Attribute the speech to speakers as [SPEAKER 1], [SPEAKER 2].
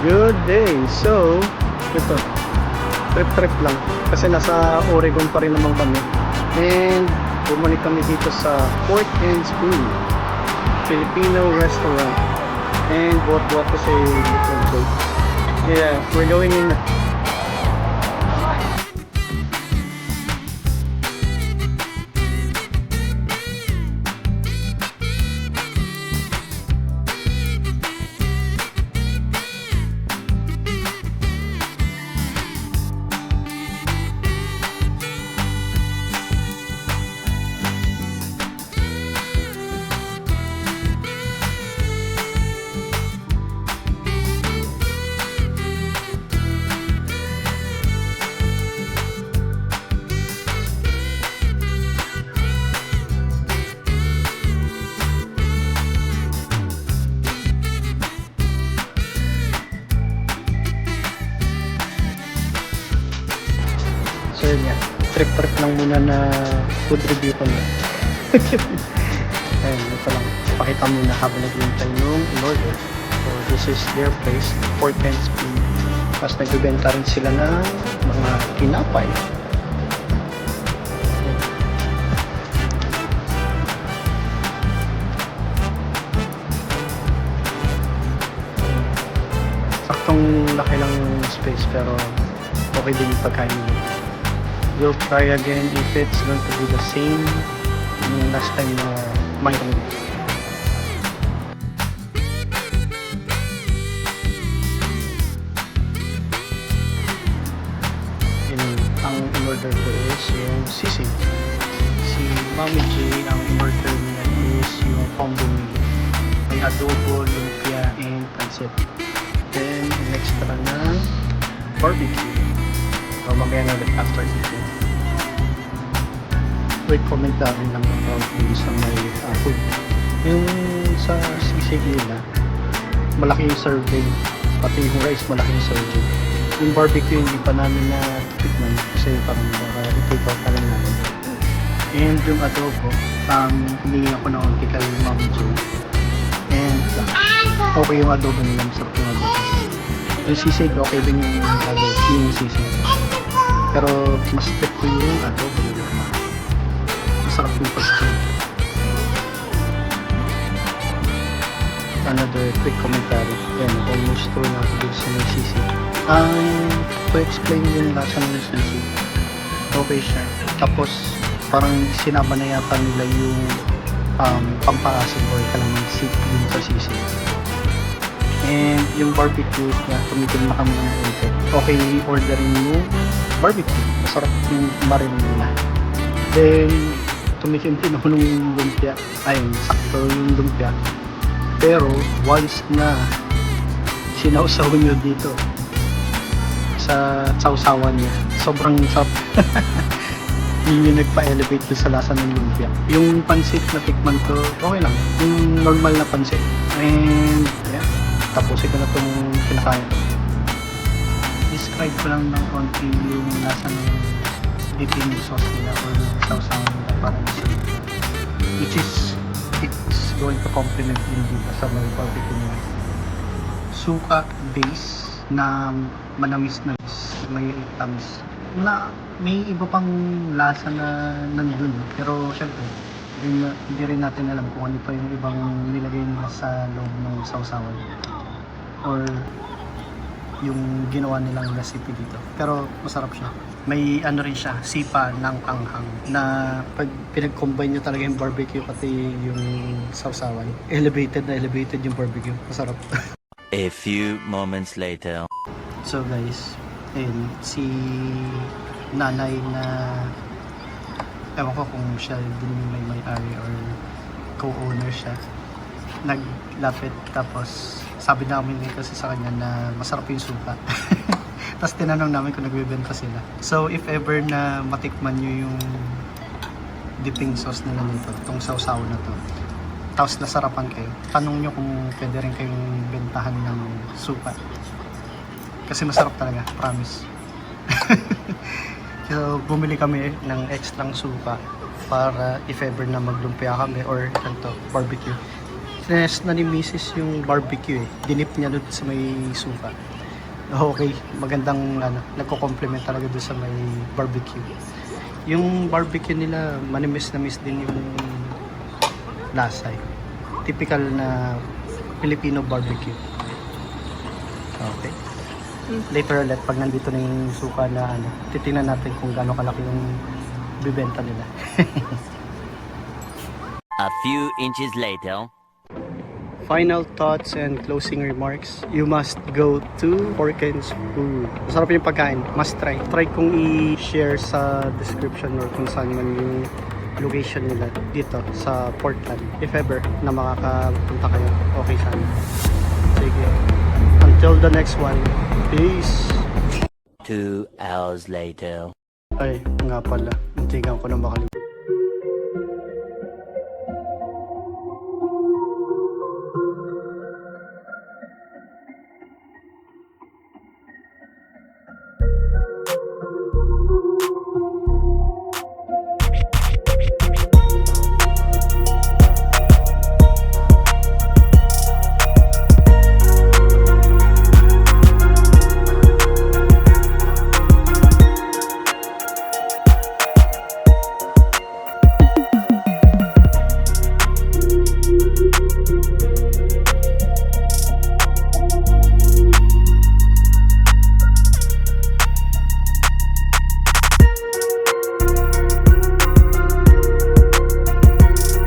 [SPEAKER 1] Good day. So, ito, trip lang. Kasi nasa Oregon pa rin naman kami. And bumalik kami dito sa Pork and Spoon Filipino restaurant. And buhat-buhat ko sa little joke. Yeah, we're going in. So yun nga, trip lang muna na food review ko na. Ayun, ito lang. Pakita muna habang naghihintay yung in-order. So this is their place, Pork and Spoon. Tapos nagbibenta rin sila ng mga tinapay. Saktong laki lang yung space pero okay din yung pagkain nila. We'll try again if it's going to be the same yung last time na mayroon. Ang in-order ko is yung sisig. Si Mami J, ang in-order niya is yung combo meal. May adobo, lumpia, and pancit. Then, an extra na barbecue. So, mamaya na ulit after dito. Wait, comment rin lang about dun sa may food. Yung sa sisig nila, malaki yung serving. Pati yung rice, malaki yung serving. Yung barbecue, hindi pa namin na tikman kasi parang i-take out pa lang namin. And yung adobo, hiningi ako na unti kay Mami Jo. And okay yung adobo nila, masarap yung adobo. Yung sisig, okay din yung sisig. Pero mas tip ko yung adobo nila. Masarap yung pasta. Another quick commentary. Yan, almost to na ako sa may sisig. To explain yung lasa ng sisig, okay siya. Tapos parang sinama na yata nila yung pampaasin or kalamansi yun sa sisig. And yung barbecue na tumitin na kami ng ente. Okay, orderin yung barbecue. Masarap yung marin nila. Then, tumitin din ako ng lumpia. Ayun, sakto yung lumpia. Pero, once na sinausaw nyo dito sa sausawan niya, sobrang sarap. Yun yung nagpa-elevate ko sa lasa ng lumpia. Yung pansit na tikman ko, okay lang. Yung normal na pansit. And, yeah. Tapusin ko na itong kinakain. Describe ko lang ng konti yung lasa ng dipping sauce nila or sausawan nila para sa which is it's going to complement din dito sa mga barbecue nila. Suka base na manamis na may tamis na may iba pang lasa na nandun pero syempre hindi rin natin alam kung ano pa yung ibang nilagay nila sa loob ng sausawan or yung ginawa nilang recipe dito. Pero masarap siya. May ano rin siya, sipa ng anghang na pag pinag-combine nyo talaga yung barbecue pati yung sausawan. Elevated yung barbecue. Masarap.
[SPEAKER 2] A few moments later.
[SPEAKER 1] So guys, ayun, si nanay na ewan ko kung siya din may may-ari or co-owner siya. Naglapit tapos sabi namin kasi sa kanya na masarap yung suka. Tapos tinanong namin kung nagbebenta sila. So if ever na matikman nyo yung dipping sauce nila nito, itong sausaw na to, tapos nasarapan kayo, tanong nyo kung pwede rin kayong bentahan ng suka. Kasi masarap talaga, promise. So bumili kami ng extrang suka para if ever na maglumpia kami or ganito, barbecue. Sinest na ni Mrs. yung barbecue eh. Dinip niya doon sa may suka. Okay, magandang nagko-complement talaga doon sa may barbecue. Yung barbecue nila, manimis na miss din yung lasa. Typical na Filipino barbecue. Okay. Later ulit, pag nandito na yung suka na titingnan natin kung gaano kalaki yung bibenta nila.
[SPEAKER 2] A few inches later.
[SPEAKER 1] Final thoughts and closing remarks. You must go to Porkins Food. Masarap yung pagkain. Must try. Try kong i-share sa description or kung saan man yung location nila dito sa Portland. If ever na makakapunta kayo, okay sana. Sige. Until the next one. Peace!
[SPEAKER 2] 2 hours later.
[SPEAKER 1] Ay, nga pala. Muntikan ko na makalimutan.